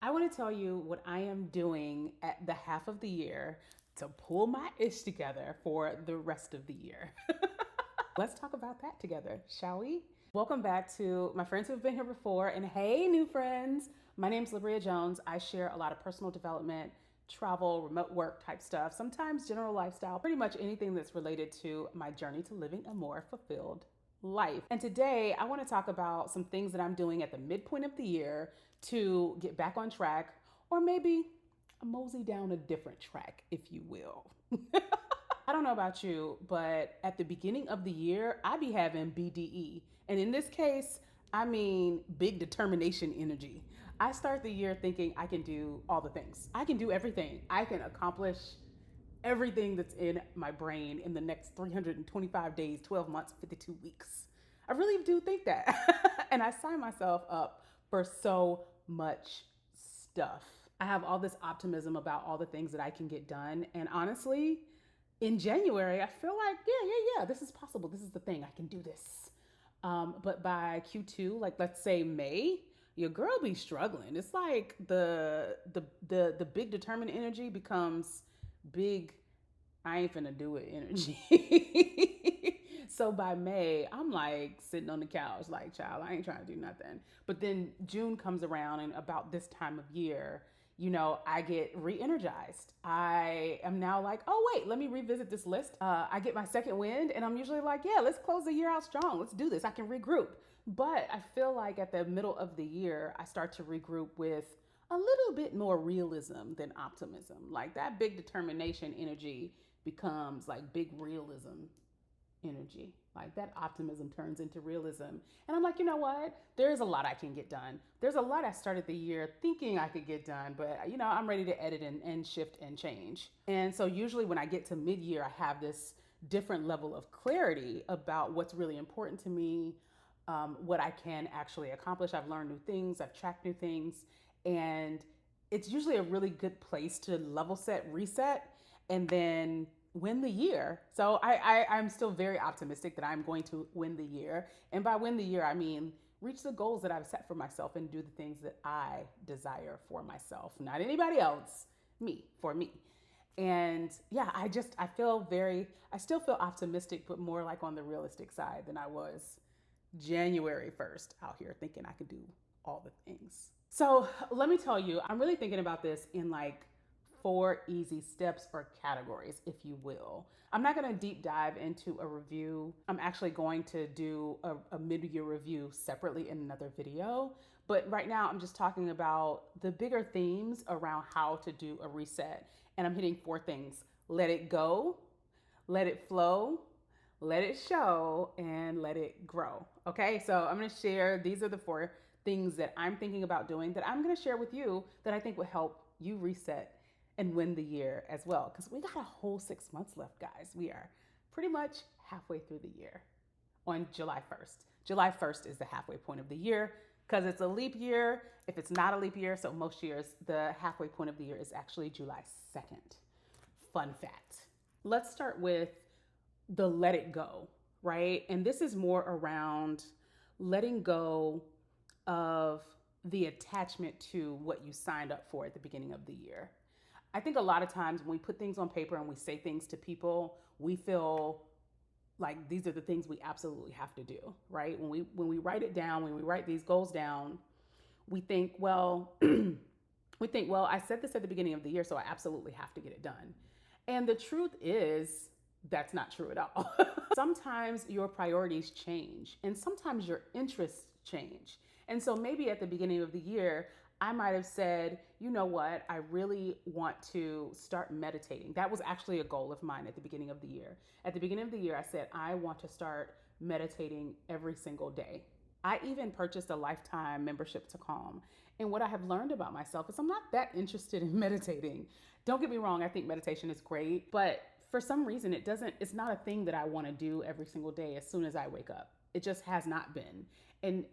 I want to tell you what I am doing at the half of the year to pull my ish together for the rest of the year. Let's talk about that together, shall we? Welcome back to my friends who've been here before, and hey, new friends. My name's Labria Jones. I share a lot of personal development, travel, remote work type stuff, sometimes general lifestyle, pretty much anything that's related to my journey to living a more fulfilled life. And today I want to talk about some things that I'm doing at the midpoint of the year to get back on track, or maybe mosey down a different track, if you will. I don't know about you, but at the beginning of the year, I be having BDE. And in this case, I mean big determination energy. I start the year thinking I can do all the things. I can do everything. I can accomplish everything that's in my brain in the next 325 days, 12 months, 52 weeks. I really do think that. And I sign myself up for so much stuff. I have all this optimism about all the things that I can get done. And honestly, in January, I feel like, yeah, this is possible. This is the thing. I can do this. But by Q2, like let's say May, your girl be struggling. It's like the big determined energy becomes big I ain't finna do it energy. So by May, I'm like sitting on the couch, like, child, I ain't trying to do nothing. But then June comes around, and about this time of year, I get re-energized. I am now like, oh wait, let me revisit this list. I get my second wind, and I'm usually like, yeah, let's close the year out strong. Let's do this. I can regroup. But I feel like at the middle of the year, I start to regroup with a little bit more realism than optimism. Like that big determination energy becomes like big realism energy. Like that optimism turns into realism. And I'm like, you know what? There's a lot I can get done. There's a lot I started the year thinking I could get done, but I'm ready to edit and shift and change. And so usually when I get to mid-year, I have this different level of clarity about what's really important to me, what I can actually accomplish. I've learned new things, I've tracked new things, and it's usually a really good place to level set, reset, and then win the year. So I'm still very optimistic that I'm going to win the year. And by win the year, I mean reach the goals that I've set for myself and do the things that I desire for myself, not anybody else, for me. And yeah, I still feel optimistic, but more like on the realistic side than I was January 1st out here thinking I could do all the things. So let me tell you, I'm really thinking about this in like 4 easy steps or categories, if you will. I'm not going to deep dive into a review. I'm actually going to do a mid-year review separately in another video. But right now, I'm just talking about the bigger themes around how to do a reset. And I'm hitting 4 things: let it go, let it flow, let it show, and let it grow. Okay, so I'm going to share, these are the 4 things that I'm thinking about doing that I'm going to share with you that I think will help you reset and win the year as well. Because we got a whole 6 months left, guys. We are pretty much halfway through the year on July 1st. July 1st is the halfway point of the year because it's a leap year. If it's not a leap year, so most years, the halfway point of the year is actually July 2nd. Fun fact. Let's start with the let it go, right? And this is more around letting go of the attachment to what you signed up for at the beginning of the year. I think a lot of times when we put things on paper and we say things to people, we feel like these are the things we absolutely have to do, right? When we write it down, when we write these goals down, we think, well, I said this at the beginning of the year, so I absolutely have to get it done. And the truth is, that's not true at all. Sometimes your priorities change, and sometimes your interests change. And so maybe at the beginning of the year, I might have said, you know what, I really want to start meditating. That was actually a goal of mine at the beginning of the year. At the beginning of the year, I said, I want to start meditating every single day. I even purchased a lifetime membership to Calm. And what I have learned about myself is I'm not that interested in meditating. Don't get me wrong, I think meditation is great, but for some reason it's not a thing that I want to do every single day as soon as I wake up. It just has not been. And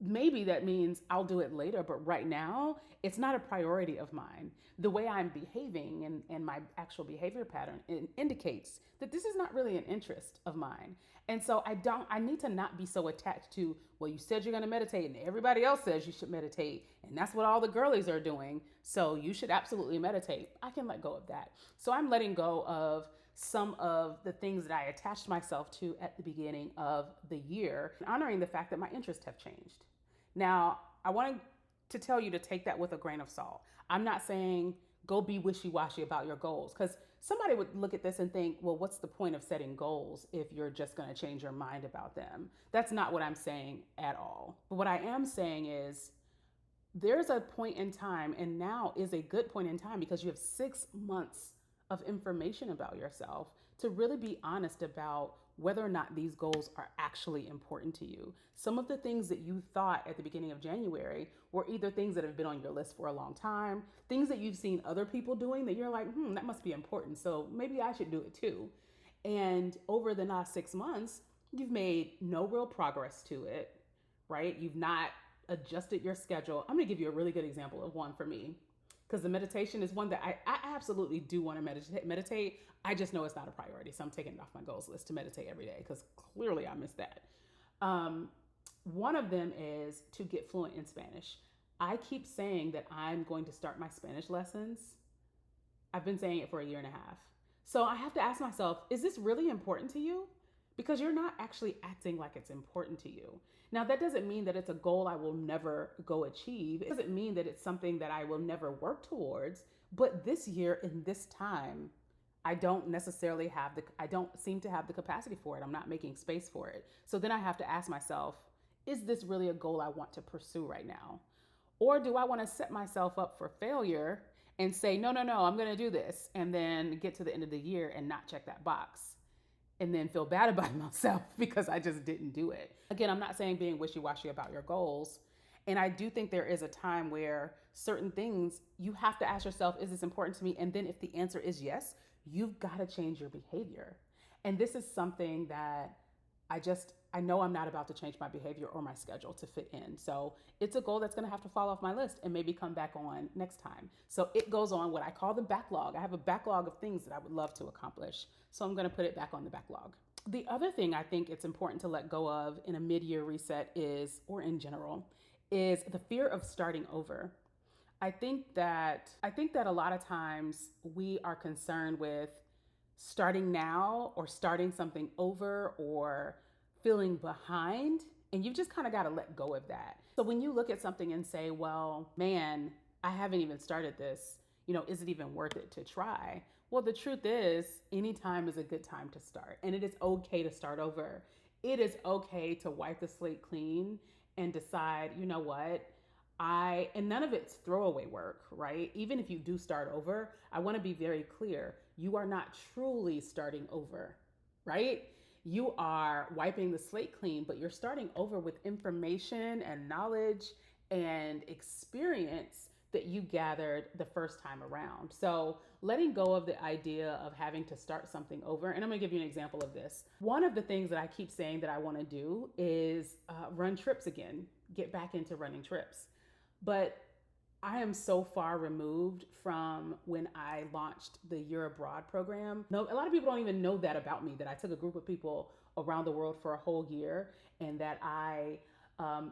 maybe that means I'll do it later, but right now it's not a priority of mine. The way I'm behaving and my actual behavior pattern indicates that this is not really an interest of mine. And so I need to not be so attached to, well, you said you're going to meditate and everybody else says you should meditate. And that's what all the girlies are doing. So you should absolutely meditate. I can let go of that. So I'm letting go of some of the things that I attached myself to at the beginning of the year, honoring the fact that my interests have changed. Now, I want to tell you to take that with a grain of salt. I'm not saying go be wishy-washy about your goals, because somebody would look at this and think, well, what's the point of setting goals if you're just going to change your mind about them? That's not what I'm saying at all. But what I am saying is there's a point in time, and now is a good point in time because you have 6 months of information about yourself to really be honest about whether or not these goals are actually important to you. Some of the things that you thought at the beginning of January were either things that have been on your list for a long time, things that you've seen other people doing that you're like, that must be important, so maybe I should do it too. And over the last 6 months, you've made no real progress to it, right? You've not adjusted your schedule. I'm gonna give you a really good example of one for me, because the meditation is one that I absolutely do want to meditate. I just know it's not a priority. So I'm taking it off my goals list to meditate every day because clearly I miss that. One of them is to get fluent in Spanish. I keep saying that I'm going to start my Spanish lessons. I've been saying it for a year and a half. So I have to ask myself, is this really important to you? Because you're not actually acting like it's important to you. Now, that doesn't mean that it's a goal I will never go achieve. It doesn't mean that it's something that I will never work towards. But this year, in this time, I don't seem to have the capacity for it. I'm not making space for it. So then I have to ask myself, is this really a goal I want to pursue right now? Or do I want to set myself up for failure and say, no, I'm going to do this, and then get to the end of the year and not check that box, and then feel bad about myself because I just didn't do it. Again, I'm not saying being wishy-washy about your goals. And I do think there is a time where certain things you have to ask yourself, is this important to me? And then if the answer is yes, you've got to change your behavior. And this is something that I know I'm not about to change my behavior or my schedule to fit in. So it's a goal that's going to have to fall off my list and maybe come back on next time. So it goes on what I call the backlog. I have a backlog of things that I would love to accomplish. So I'm going to put it back on the backlog. The other thing I think it's important to let go of in a mid-year reset is, or in general, is the fear of starting over. I think that a lot of times we are concerned with starting now or starting something over or feeling behind, and you've just kind of got to let go of that. So when you look at something and say, well, man, I haven't even started this, is it even worth it to try? Well, the truth is, any time is a good time to start, and it is okay to start over. It is okay to wipe the slate clean and decide, you know what, and none of it's throwaway work, right? Even if you do start over, I want to be very clear. You are not truly starting over, right? You are wiping the slate clean, but you're starting over with information and knowledge and experience that you gathered the first time around. So letting go of the idea of having to start something over. And I'm gonna give you an example of this. One of the things that I keep saying that I wanna do is run trips again, get back into running trips. But I am so far removed from when I launched the Year Abroad program. No, a lot of people don't even know that about me, that I took a group of people around the world for a whole year, and that I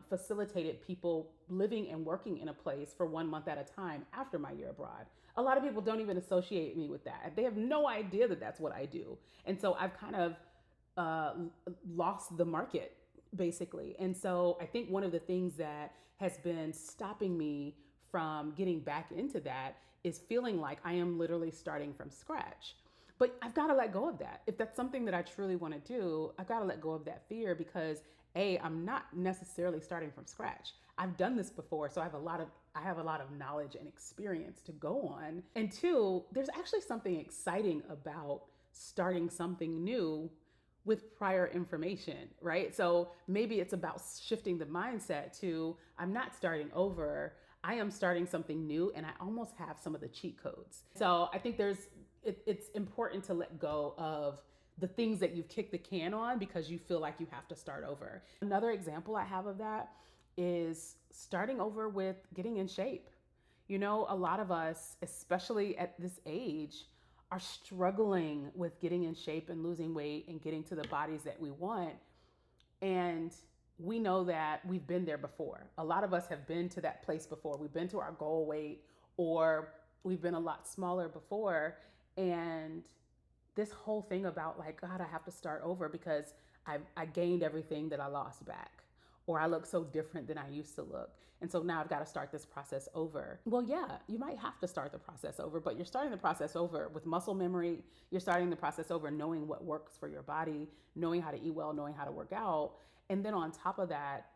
facilitated people living and working in a place for 1 month at a time after my year abroad. A lot of people don't even associate me with that. They have no idea that that's what I do. And so I've kind of lost the market, basically. And so I think one of the things that has been stopping me from getting back into that is feeling like I am literally starting from scratch. But I've got to let go of that. If that's something that I truly want to do, I've got to let go of that fear, because I'm not necessarily starting from scratch. I've done this before, so I have a lot of knowledge and experience to go on. And two, there's actually something exciting about starting something new with prior information, right? So maybe it's about shifting the mindset to, I'm not starting over, I am starting something new, and I almost have some of the cheat codes. So I think it's important to let go of the things that you've kicked the can on because you feel like you have to start over. Another example I have of that is starting over with getting in shape. You know, a lot of us, especially at this age, are struggling with getting in shape and losing weight and getting to the bodies that we want. And we know that we've been there before. A lot of us have been to that place before. We've been to our goal weight, or we've been a lot smaller before. And this whole thing about like, God, I have to start over because I gained everything that I lost back, or I look so different than I used to look. And so now I've got to start this process over. Well, yeah, you might have to start the process over, but you're starting the process over with muscle memory. You're starting the process over knowing what works for your body, knowing how to eat well, knowing how to work out. And then on top of that,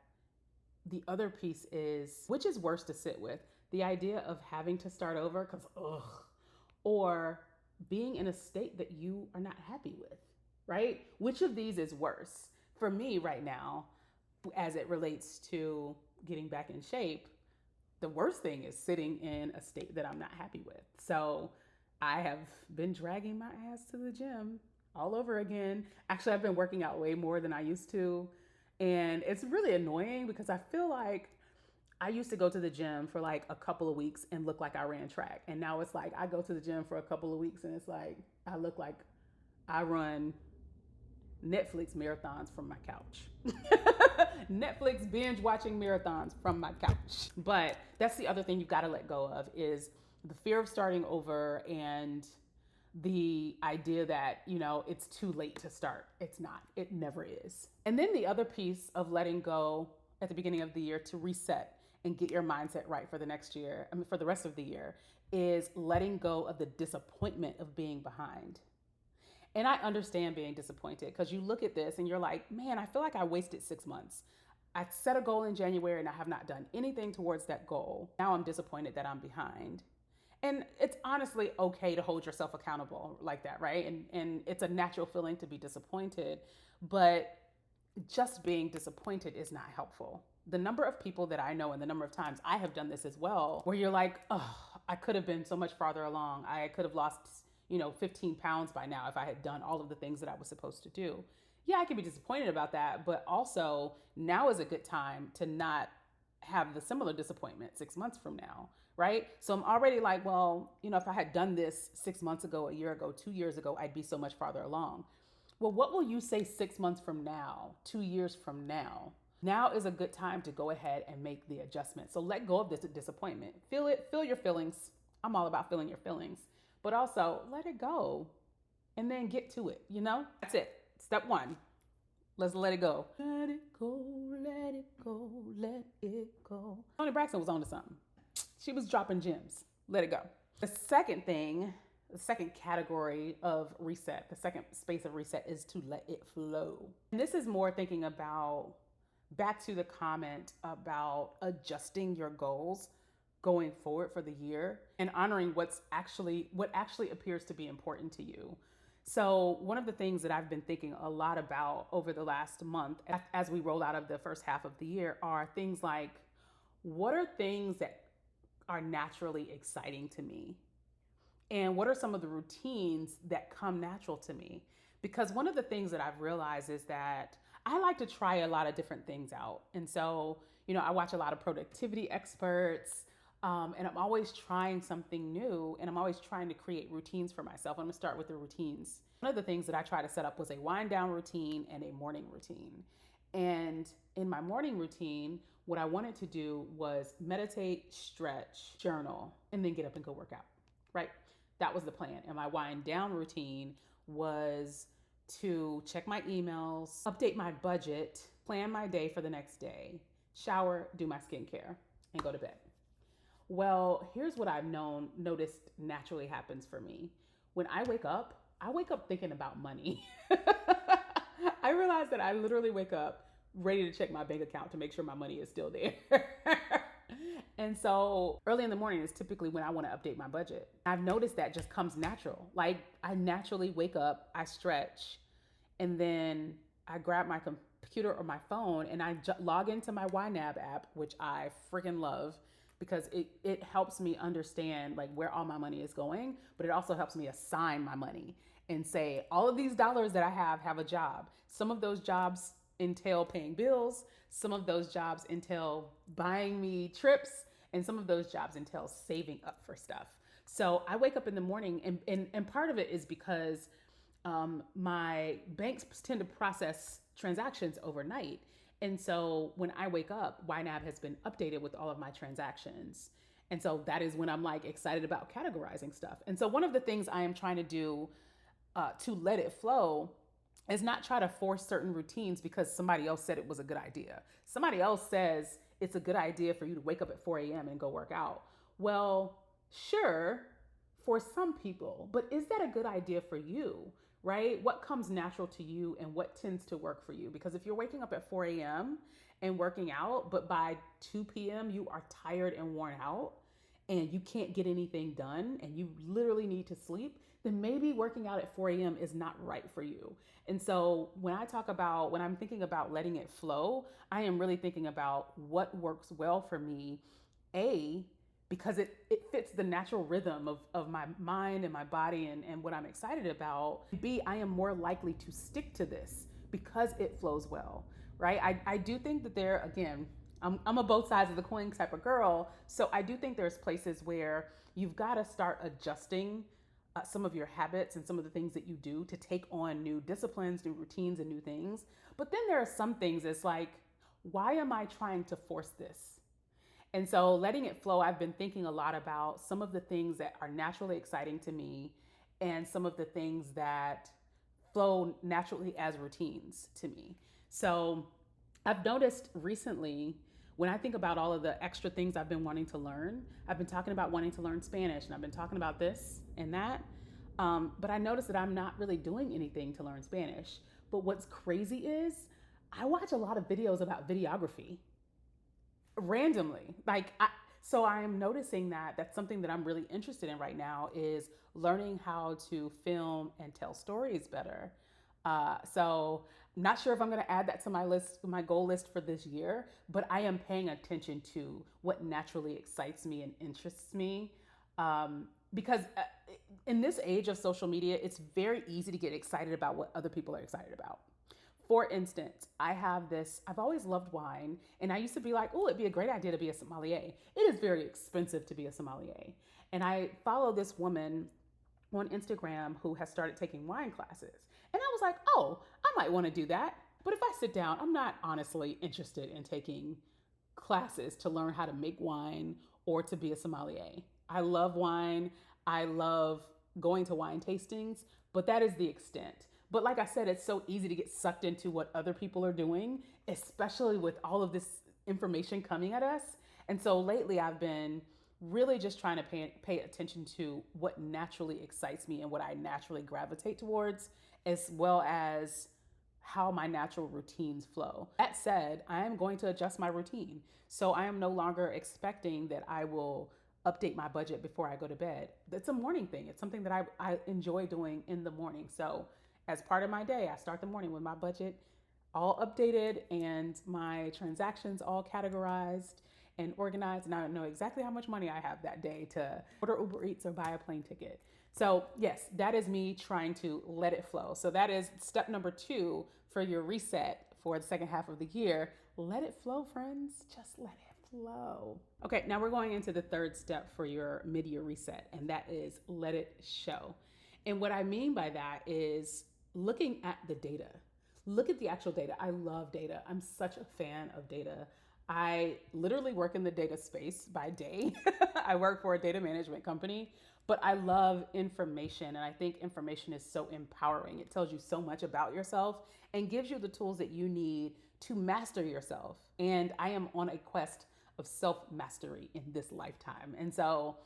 the other piece is, which is worse to sit with, the idea of having to start over because, or being in a state that you are not happy with, right? Which of these is worse? For me right now, as it relates to getting back in shape, the worst thing is sitting in a state that I'm not happy with. So I have been dragging my ass to the gym all over again. Actually, I've been working out way more than I used to. And it's really annoying because I feel like I used to go to the gym for like a couple of weeks and look like I ran track. And now it's like I go to the gym for a couple of weeks and it's like I look like I run Netflix marathons from my couch. Netflix binge watching marathons from my couch. But that's the other thing you've got to let go of is the fear of starting over and the idea that, you know, it's too late to start. It's not. It never is. And then the other piece of letting go at the beginning of the year to reset and get your mindset right for the next year, for the rest of the year, is letting go of the disappointment of being behind. And I understand being disappointed because you look at this and you're like, man, I feel like I wasted 6 months. I set a goal in January and I have not done anything towards that goal. Now I'm disappointed that I'm behind. And it's honestly okay to hold yourself accountable like that, right? And it's a natural feeling to be disappointed, but just being disappointed is not helpful. The number of people that I know and the number of times I have done this as well, where you're like, oh, I could have been so much farther along. I could have lost 15 pounds by now if I had done all of the things that I was supposed to do. Yeah, I can be disappointed about that, but also now is a good time to not have the similar disappointment 6 months from now, right? So I'm already like, well, if I had done this 6 months ago, a year ago, 2 years ago, I'd be so much farther along. Well, what will you say 6 months from now, 2 years from now? Now is a good time to go ahead and make the adjustment. So let go of this disappointment. Feel it, feel your feelings. I'm all about feeling your feelings. But also let it go and then get to it, That's it. Step one. Let's let it go. Let it go, let it go, let it go. Toni Braxton was on to something. She was dropping gems. Let it go. The second category of reset, the second space of reset is to let it flow. And this is more thinking about, back to the comment about adjusting your goals going forward for the year and honoring what actually appears to be important to you. So one of the things that I've been thinking a lot about over the last month as we roll out of the first half of the year are things like, what are things that are naturally exciting to me? And what are some of the routines that come natural to me? Because one of the things that I've realized is that I like to try a lot of different things out. And so, I watch a lot of productivity experts, and I'm always trying something new, and I'm always trying to create routines for myself. I'm gonna start with the routines. One of the things that I try to set up was a wind down routine and a morning routine. And in my morning routine, what I wanted to do was meditate, stretch, journal, and then get up and go work out, right? That was the plan. And my wind down routine was to check my emails, update my budget, plan my day for the next day, shower, do my skincare, and go to bed. Well, here's what I've noticed naturally happens for me. When I wake up thinking about money. I realize that I literally wake up ready to check my bank account to make sure my money is still there. And so early in the morning is typically when I want to update my budget. I've noticed that just comes natural. Like I naturally wake up, I stretch, and then I grab my computer or my phone and I log into my YNAB app, which I freaking love because it helps me understand like where all my money is going, but it also helps me assign my money and say all of these dollars that I have a job. Some of those jobs entail paying bills. Some of those jobs entail buying me trips. And some of those jobs entail saving up for stuff. So I wake up in the morning, and part of it is because my banks tend to process transactions overnight. And so when I wake up, YNAB has been updated with all of my transactions. And so that is when I'm like excited about categorizing stuff. And so one of the things I am trying to do to let it flow is not try to force certain routines because somebody else said it was a good idea. Somebody else says it's a good idea for you to wake up at 4 a.m. and go work out. Well, sure, for some people, but is that a good idea for you? Right? What comes natural to you and what tends to work for you? Because if you're waking up at 4 a.m. and working out, but by 2 p.m. you are tired and worn out and you can't get anything done and you literally need to sleep, then maybe working out at 4 a.m. is not right for you. And so when I'm thinking about letting it flow, I am really thinking about what works well for me, because it fits the natural rhythm of my mind and my body and what I'm excited about. B, I am more likely to stick to this because it flows well, right? I do think that again, I'm a both sides of the coin type of girl. So I do think there's places where you've got to start adjusting some of your habits and some of the things that you do to take on new disciplines, new routines, and new things. But then there are some things it's like, why am I trying to force this? And so letting it flow, I've been thinking a lot about some of the things that are naturally exciting to me and some of the things that flow naturally as routines to me. So I've noticed recently when I think about all of the extra things I've been wanting to learn, I've been talking about wanting to learn Spanish and I've been talking about this and that. But I noticed that I'm not really doing anything to learn Spanish. But what's crazy is I watch a lot of videos about videography randomly. So I'm noticing that that's something that I'm really interested in right now is learning how to film and tell stories better. So I'm not sure if I'm going to add that to my goal list for this year, but I am paying attention to what naturally excites me and interests me. Because in this age of social media, it's very easy to get excited about what other people are excited about. For instance, I've always loved wine, and I used to be like, oh, it'd be a great idea to be a sommelier. It is very expensive to be a sommelier. And I follow this woman on Instagram who has started taking wine classes. And I was like, oh, I might want to do that. But if I sit down, I'm not honestly interested in taking classes to learn how to make wine or to be a sommelier. I love wine. I love going to wine tastings, but that is the extent. But like I said, it's so easy to get sucked into what other people are doing, especially with all of this information coming at us. And so lately I've been really just trying to pay attention to what naturally excites me and what I naturally gravitate towards, as well as how my natural routines flow. That said, I am going to adjust my routine. So I am no longer expecting that I will update my budget before I go to bed. It's a morning thing. It's something that I enjoy doing in the morning. So as part of my day, I start the morning with my budget all updated and my transactions all categorized and organized. And I know exactly how much money I have that day to order Uber Eats or buy a plane ticket. So yes, that is me trying to let it flow. So that is step number 2 for your reset for the second half of the year. Let it flow, friends. Just let it flow. Okay, now we're going into the third step for your mid-year reset, and that is let it show. And what I mean by that is looking at the data. Look at the actual data. I love data. I'm such a fan of data. I literally work in the data space by day. I work for a data management company, but I love information. And I think information is so empowering. It tells you so much about yourself and gives you the tools that you need to master yourself. And I am on a quest of self-mastery in this lifetime. And so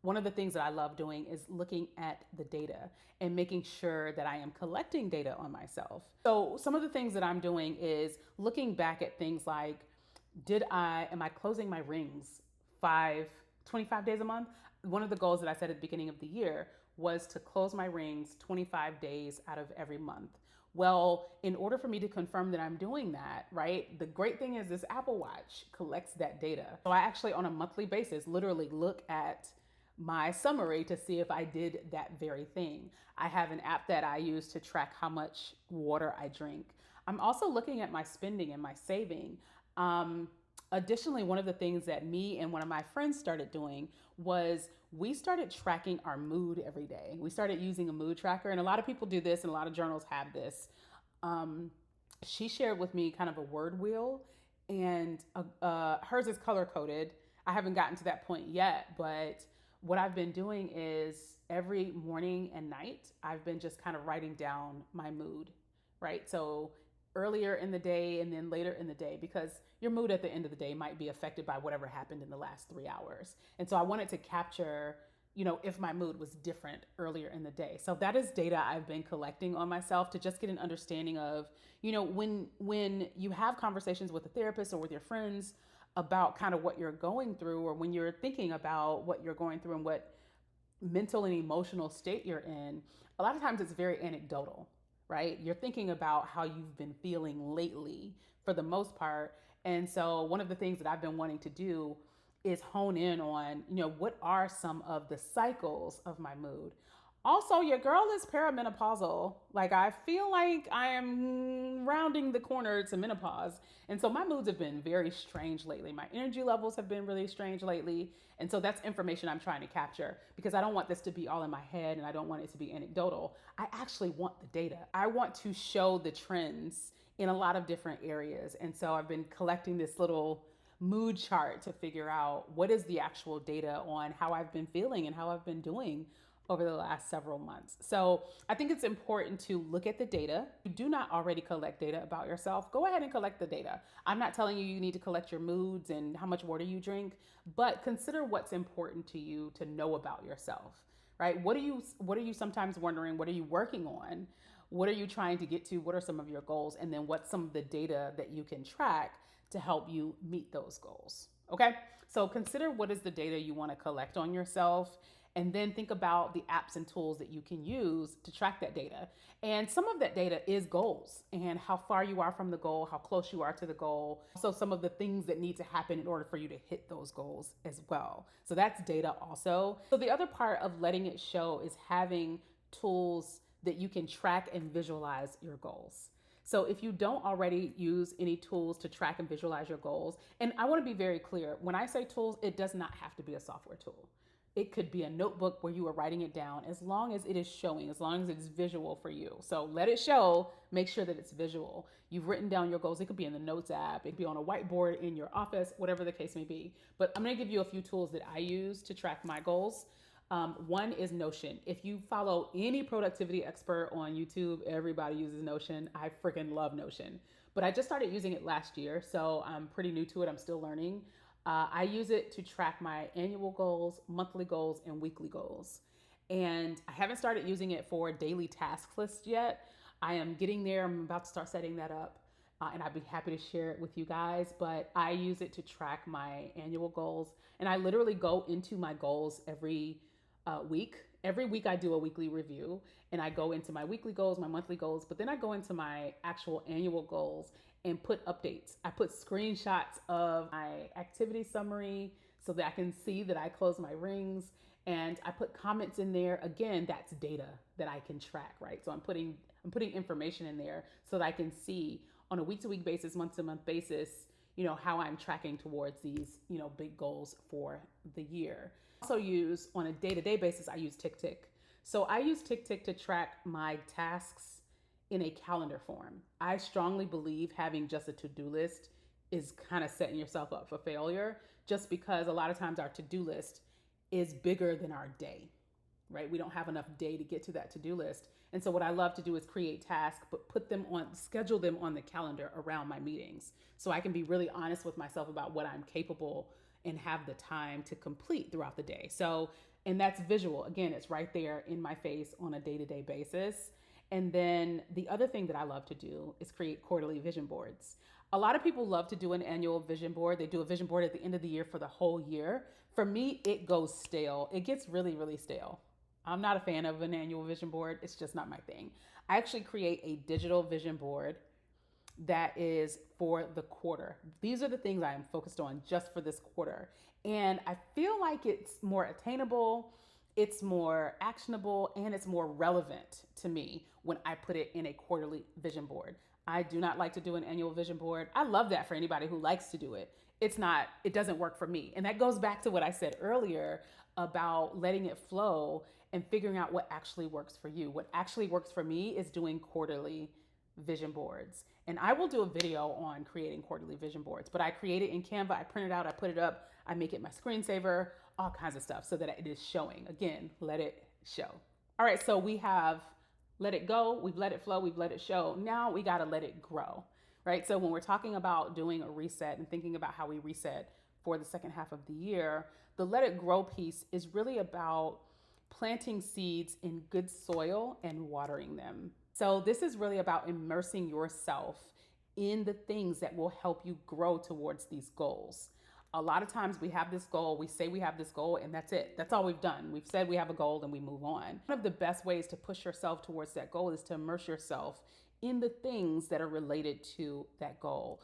one of the things that I love doing is looking at the data and making sure that I am collecting data on myself. So some of the things that I'm doing is looking back at things like, am I closing my rings 25 days a month? One of the goals that I set at the beginning of the year was to close my rings 25 days out of every month. Well, in order for me to confirm that I'm doing that, right, the great thing is this Apple Watch collects that data. So I actually, on a monthly basis, literally look at my summary to see if I did that very thing. I have an app that I use to track how much water I drink. I'm also looking at my spending and my saving. Um, Additionally, one of the things that me and one of my friends started doing was we started tracking our mood every day. We started using a mood tracker, and a lot of people do this, and a lot of journals have this. Um, she shared with me kind of a word wheel, and hers is color coded. I haven't gotten to that point yet, but what I've been doing is every morning and night, I've been just kind of writing down my mood, right? So earlier in the day and then later in the day, because your mood at the end of the day might be affected by whatever happened in the last 3 hours. And so I wanted to capture, if my mood was different earlier in the day. So that is data I've been collecting on myself to just get an understanding of, when you have conversations with a therapist or with your friends about kind of what you're going through, or when you're thinking about what you're going through and what mental and emotional state you're in, a lot of times it's very anecdotal, right? You're thinking about how you've been feeling lately for the most part. And so one of the things that I've been wanting to do is hone in on, what are some of the cycles of my mood? Also, your girl is perimenopausal. Like, I feel like I am rounding the corner to menopause. And so my moods have been very strange lately. My energy levels have been really strange lately. And so that's information I'm trying to capture, because I don't want this to be all in my head and I don't want it to be anecdotal. I actually want the data. I want to show the trends in a lot of different areas. And so I've been collecting this little mood chart to figure out what is the actual data on how I've been feeling and how I've been doing over the last several months. So I think it's important to look at the data. If you do not already collect data about yourself, go ahead and collect the data. I'm not telling you need to collect your moods and how much water you drink, but consider what's important to you to know about yourself, right? What are you sometimes wondering? What are you working on? What are you trying to get to? What are some of your goals? And then what's some of the data that you can track to help you meet those goals? Okay, so consider what is the data you want to collect on yourself, and then think about the apps and tools that you can use to track that data. And some of that data is goals and how far you are from the goal, how close you are to the goal. So some of the things that need to happen in order for you to hit those goals as well. So that's data also. So the other part of letting it show is having tools that you can track and visualize your goals. So if you don't already use any tools to track and visualize your goals, and I want to be very clear, when I say tools, it does not have to be a software tool. It could be a notebook where you are writing it down, as long as it is showing, as long as it's visual for you. So let it show, make sure that it's visual. You've written down your goals. It could be in the Notes app, it could be on a whiteboard in your office, whatever the case may be. But I'm gonna give you a few tools that I use to track my goals. One is Notion. If you follow any productivity expert on YouTube, everybody uses Notion. I freaking love Notion. But I just started using it last year, so I'm pretty new to it. I'm still learning. I use it to track my annual goals, monthly goals, and weekly goals. And I haven't started using it for daily task lists yet. I am getting there. I'm about to start setting that up. And I'd be happy to share it with you guys. But I use it to track my annual goals. And I literally go into my goals every week. Every week I do a weekly review, and I go into my weekly goals, my monthly goals, but then I go into my actual annual goals and put updates. I put screenshots of my activity summary so that I can see that I close my rings, and I put comments in there. Again, that's data that I can track, right? So I'm putting information in there so that I can see on a week-to-week basis, month-to-month basis, how I'm tracking towards these, big goals for the year. Also use on a day-to-day basis, I use TickTick. So I use TickTick to track my tasks in a calendar form. I strongly believe having just a to-do list is kind of setting yourself up for failure, just because a lot of times our to-do list is bigger than our day, right? We don't have enough day to get to that to-do list. And so what I love to do is create tasks, but schedule them on the calendar around my meetings. So I can be really honest with myself about what I'm capable and have the time to complete throughout the day. So, and that's visual. Again, it's right there in my face on a day-to-day basis. And then the other thing that I love to do is create quarterly vision boards. A lot of people love to do an annual vision board. They do a vision board at the end of the year for the whole year. For me, it goes stale. It gets really, really stale. I'm not a fan of an annual vision board. It's just not my thing. I actually create a digital vision board that is for the quarter. These are the things I am focused on just for this quarter. And I feel like it's more attainable, it's more actionable, and it's more relevant to me when I put it in a quarterly vision board. I do not like to do an annual vision board. I love that for anybody who likes to do it. It doesn't work for me. And that goes back to what I said earlier about letting it flow and figuring out what actually works for you. What actually works for me is doing quarterly vision boards. And I will do a video on creating quarterly vision boards, but I create it in Canva, I print it out, I put it up, I make it my screensaver, all kinds of stuff so that it is showing. Again, let it show. All right, so we have let it go, we've let it flow, we've let it show. Now we got to let it grow, right? So when we're talking about doing a reset and thinking about how we reset for the second half of the year, the let it grow piece is really about planting seeds in good soil and watering them. So this is really about immersing yourself in the things that will help you grow towards these goals. A lot of times we have this goal, we say we have this goal, and that's it. That's all we've done. We've said we have a goal and we move on. One of the best ways to push yourself towards that goal is to immerse yourself in the things that are related to that goal.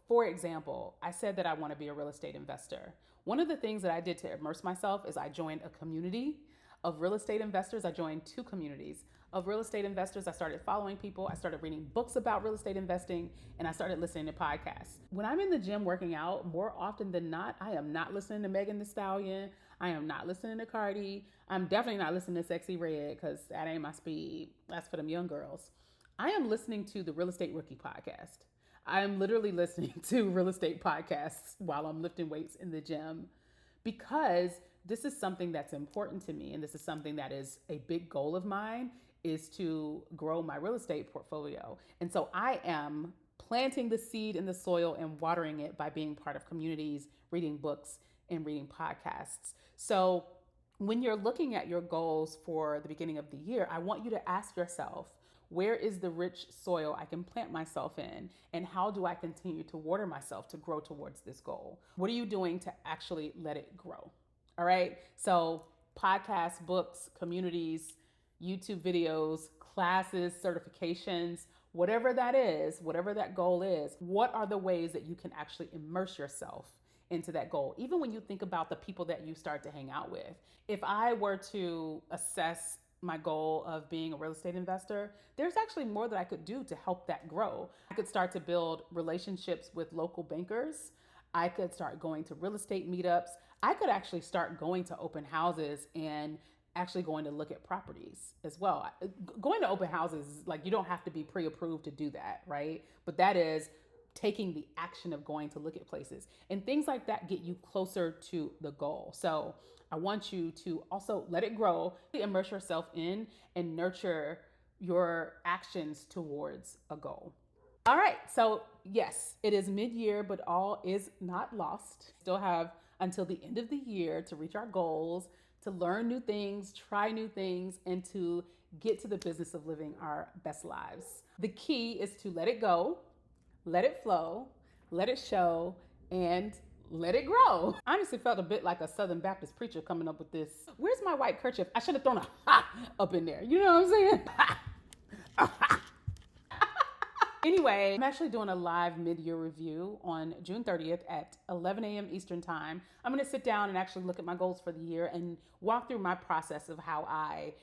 For example, I said that I want to be a real estate investor. One of the things that I did to immerse myself is I joined a community of real estate investors. I joined 2 communities of real estate investors. I started following people. I started reading books about real estate investing, and I started listening to podcasts. When I'm in the gym working out, more often than not, I am not listening to Megan Thee Stallion. I am not listening to Cardi. I'm definitely not listening to Sexy Red because that ain't my speed. That's for them young girls. I am listening to the Real Estate Rookie podcast. I am literally listening to real estate podcasts while I'm lifting weights in the gym because this is something that's important to me, and this is something that is a big goal of mine, is to grow my real estate portfolio. And so I am planting the seed in the soil and watering it by being part of communities, reading books, and reading podcasts. So when you're looking at your goals for the beginning of the year, I want you to ask yourself, where is the rich soil I can plant myself in? And how do I continue to water myself to grow towards this goal? What are you doing to actually let it grow? All right. So podcasts, books, communities, YouTube videos, classes, certifications, whatever that is, whatever that goal is, what are the ways that you can actually immerse yourself into that goal? Even when you think about the people that you start to hang out with. If I were to assess my goal of being a real estate investor, there's actually more that I could do to help that grow. I could start to build relationships with local bankers. I could start going to real estate meetups. I could actually start going to open houses and actually going to look at properties as well. Going to open houses, like, you don't have to be pre-approved to do that, right? But that is taking the action of going to look at places, and things like that get you closer to the goal. So I want you to also let it grow, immerse yourself in, and nurture your actions towards a goal. All right, so yes, it is mid-year, but all is not lost. Still have until the end of the year to reach our goals, to learn new things, try new things, and to get to the business of living our best lives. The key is to let it go, let it flow, let it show, and let it grow. I honestly felt a bit like a Southern Baptist preacher coming up with this. Where's my white kerchief? I should have thrown a ha up in there. You know what I'm saying? Anyway, I'm actually doing a live mid-year review on June 30th at 11 a.m. Eastern time. I'm going to sit down and actually look at my goals for the year and walk through my process of how I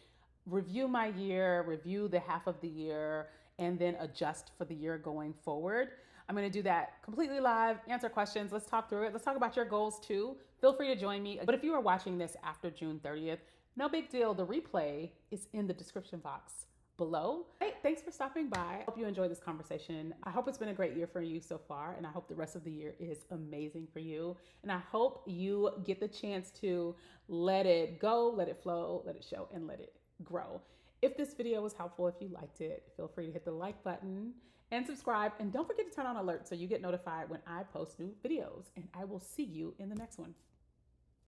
review my year, review the half of the year, and then adjust for the year going forward. I'm going to do that completely live, answer questions. Let's talk through it. Let's talk about your goals too. Feel free to join me. But if you are watching this after June 30th, no big deal. The replay is in the description box below. Hey, thanks for stopping by. I hope you enjoyed this conversation. I hope it's been a great year for you so far, and I hope the rest of the year is amazing for you. And I hope you get the chance to let it go, let it flow, let it show, and let it grow. If this video was helpful, if you liked it, feel free to hit the like button and subscribe. And don't forget to turn on alerts so you get notified when I post new videos. And I will see you in the next one.